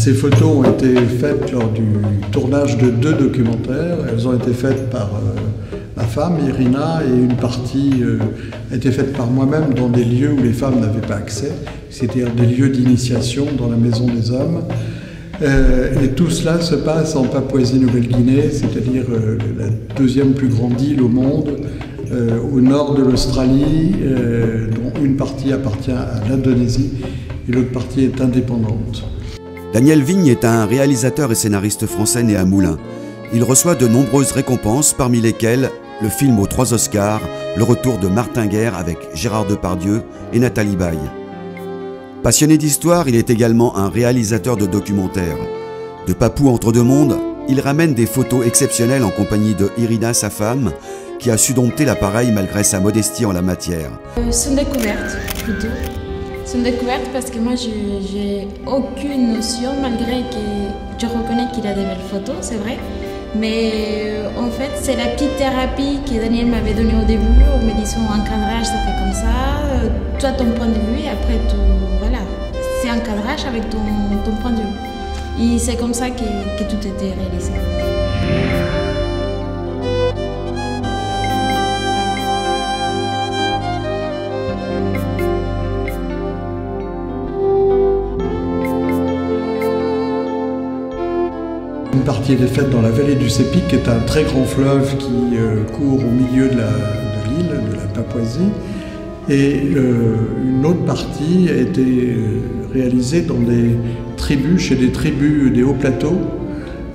Ces photos ont été faites lors du tournage de 2 documentaires. Elles ont été faites par ma femme, Irina, et une partie a été faite par moi-même dans des lieux où les femmes n'avaient pas accès, c'est-à-dire des lieux d'initiation dans la Maison des Hommes. Et tout cela se passe en Papouasie-Nouvelle-Guinée, c'est-à-dire la 2e plus grande île au monde, au nord de l'Australie, dont une partie appartient à l'Indonésie et l'autre partie est indépendante. Daniel Vigne est un réalisateur et scénariste français né à Moulins. Il reçoit de nombreuses récompenses, parmi lesquelles le film aux 3 Oscars, Le Retour de Martin Guerre avec Gérard Depardieu et Nathalie Baye. Passionné d'histoire, il est également un réalisateur de documentaires. De Papou entre 2 mondes, il ramène des photos exceptionnelles en compagnie de Irina, sa femme, qui a su dompter l'appareil malgré sa modestie en la matière. C'est une découverte, plutôt. C'est une découverte parce que moi, j'ai aucune notion, malgré que je reconnais qu'il a des belles photos, c'est vrai. Mais en fait, c'est la petite thérapie que Daniel m'avait donnée au début, en me disant un cadrage, ça fait comme ça, toi ton point de vue, et après, voilà, c'est un cadrage avec ton point de vue. Et c'est comme ça que tout était réalisé. Une partie est faite dans la vallée du Sepik, qui est un très grand fleuve qui court au milieu de l'île, de la Papouasie. Et une autre partie a été réalisée dans des tribus, chez des tribus des hauts plateaux,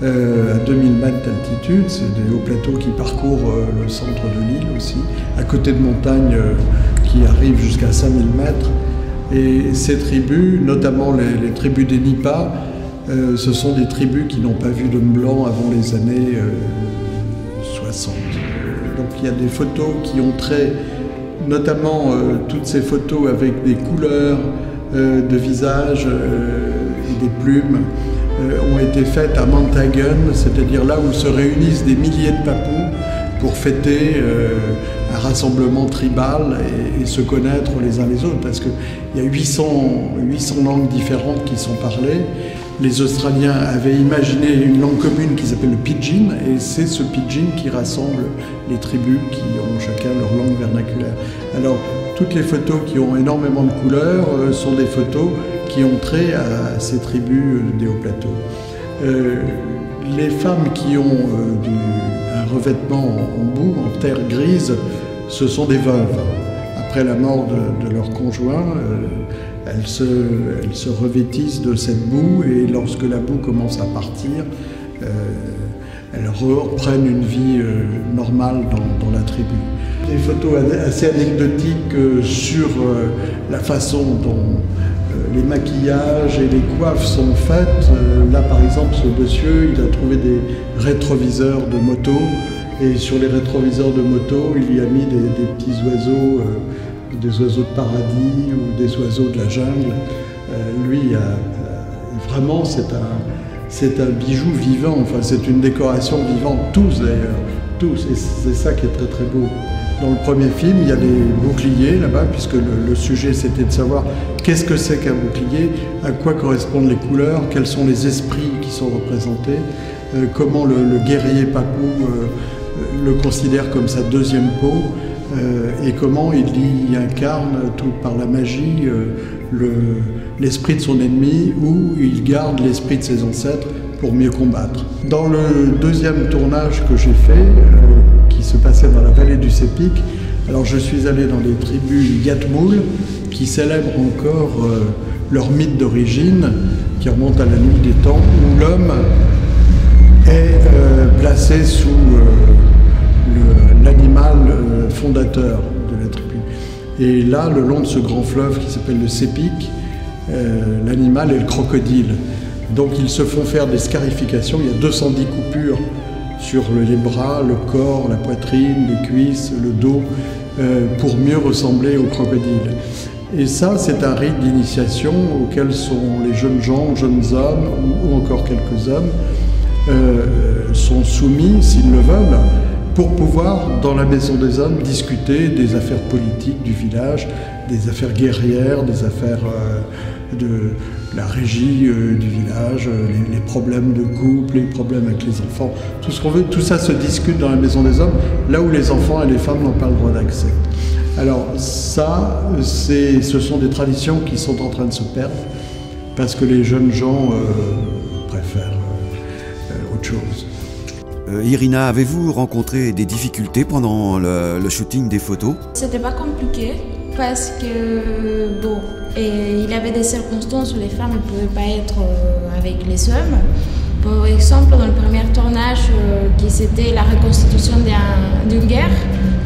à 2000 mètres d'altitude. C'est des hauts plateaux qui parcourent le centre de l'île aussi, à côté de montagnes qui arrivent jusqu'à 5000 mètres. Et ces tribus, notamment les tribus des Nipas, ce sont des tribus qui n'ont pas vu d'homme blanc avant les années 60. Donc il y a des photos qui ont trait, notamment toutes ces photos avec des couleurs de visage et des plumes, ont été faites à Mantagun, c'est-à-dire là où se réunissent des milliers de Papous pour fêter un rassemblement tribal et se connaître les uns les autres, parce qu'il y a 800 langues différentes qui sont parlées. Les Australiens avaient imaginé une langue commune qui s'appelle le pidgin, et c'est ce pidgin qui rassemble les tribus qui ont chacun leur langue vernaculaire. Alors, toutes les photos qui ont énormément de couleurs sont des photos qui ont trait à ces tribus des hauts plateaux. Les femmes qui ont un revêtement en boue, en terre grise, ce sont des veuves. Après la mort de leur conjoint, elles se revêtissent de cette boue, et lorsque la boue commence à partir, elles reprennent une vie normale dans la tribu. Des photos assez anecdotiques sur la façon dont les maquillages et les coiffes sont faites. Là par exemple, ce monsieur, il a trouvé des rétroviseurs de moto, et sur les rétroviseurs de moto, il y a mis des petits oiseaux, des oiseaux de paradis ou des oiseaux de la jungle. Vraiment, c'est un bijou vivant, enfin c'est une décoration vivante, tous d'ailleurs, tous, et c'est ça qui est très très beau. Dans le premier film, il y a des boucliers là-bas, puisque le sujet c'était de savoir qu'est-ce que c'est qu'un bouclier, à quoi correspondent les couleurs, quels sont les esprits qui sont représentés, comment le guerrier papou le considère comme sa deuxième peau, et comment il y incarne tout par la magie l'esprit de son ennemi, ou il garde l'esprit de ses ancêtres pour mieux combattre. Dans le deuxième tournage que j'ai fait, qui se passait dans la vallée du Sepik, alors je suis allé dans les tribus Yatmoul, qui célèbrent encore leur mythe d'origine, qui remonte à la nuit des temps, où l'homme est placé sous l'animal fondateur de la tribu. Et là, le long de ce grand fleuve qui s'appelle le Sepik, l'animal est le crocodile. Donc ils se font faire des scarifications, il y a 210 coupures sur les bras, le corps, la poitrine, les cuisses, le dos, pour mieux ressembler au crocodile. Et ça, c'est un rite d'initiation auquel sont les jeunes gens, jeunes hommes ou encore quelques hommes, sont soumis, s'ils le veulent, pour pouvoir, dans la Maison des Hommes, discuter des affaires politiques du village, des affaires guerrières, des affaires de la régie du village, les problèmes de couple, les problèmes avec les enfants, tout ce qu'on veut, tout ça se discute dans la Maison des Hommes, là où les enfants et les femmes n'ont pas le droit d'accès. Alors ça, ce sont des traditions qui sont en train de se perdre, parce que les jeunes gens préfèrent autre chose. Irina, avez-vous rencontré des difficultés pendant le shooting des photos? C'était pas compliqué parce que bon, il y avait des circonstances où les femmes ne pouvaient pas être avec les hommes. Par exemple, dans le premier tournage, qui c'était la reconstitution d'une guerre,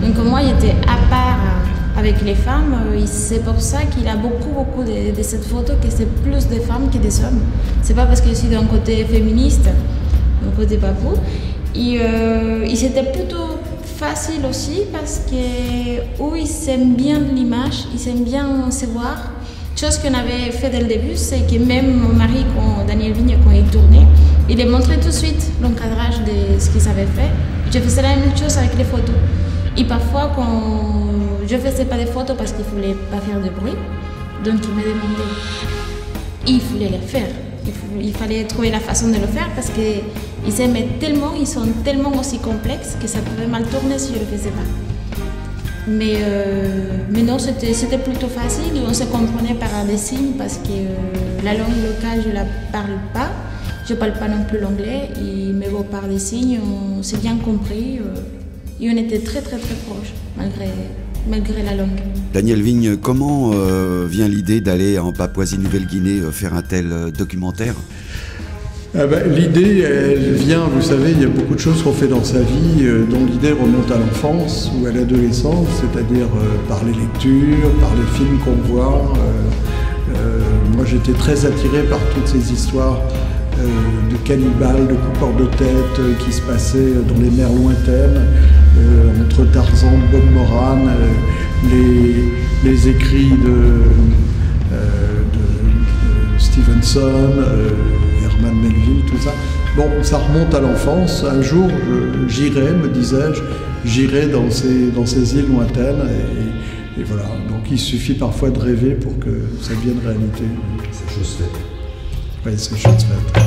donc moi j'étais à part avec les femmes. C'est pour ça qu'il a beaucoup de cette photo que c'est plus des femmes que des hommes. C'est pas parce que je suis d'un côté féministe, d'un côté papou. Et c'était plutôt facile aussi parce que ils aiment bien l'image, ils aiment bien se voir. Chose qu'on avait fait dès le début, c'est que même mon mari, Daniel Vigne, quand il tournait, il a montré tout de suite l'encadrage de ce qu'ils avaient fait. Je faisais la même chose avec les photos. Et parfois, quand je ne faisais pas des photos parce qu'il ne fallait pas faire de bruit, donc il me demandait, il fallait les faire. Il fallait trouver la façon de le faire parce qu'ils aimaient tellement, ils sont tellement aussi complexes que ça pouvait mal tourner si je ne le faisais pas. Mais non, c'était plutôt facile et on se comprenait par des signes parce que la langue locale, je ne la parle pas. Je ne parle pas non plus l'anglais, mais bon, par des signes, on s'est bien compris et on était très proches malgré la langue. Daniel Vigne, comment vient l'idée d'aller en Papouasie-Nouvelle-Guinée faire un tel documentaire? L'idée, elle vient, vous savez, il y a beaucoup de choses qu'on fait dans sa vie dont l'idée remonte à l'enfance ou à l'adolescence, c'est-à-dire par les lectures, par les films qu'on voit. Moi, j'étais très attiré par toutes ces histoires de cannibales, de coupeurs de tête qui se passaient dans les mers lointaines, entre Tarzan, Bob Moran, les écrits de Stevenson, Herman Melville, tout ça. Bon, ça remonte à l'enfance. Un jour, j'irai, me disais-je, j'irai dans ces îles lointaines et voilà. Donc il suffit parfois de rêver pour que ça devienne réalité. C'est chose faite. Oui, c'est chose faite.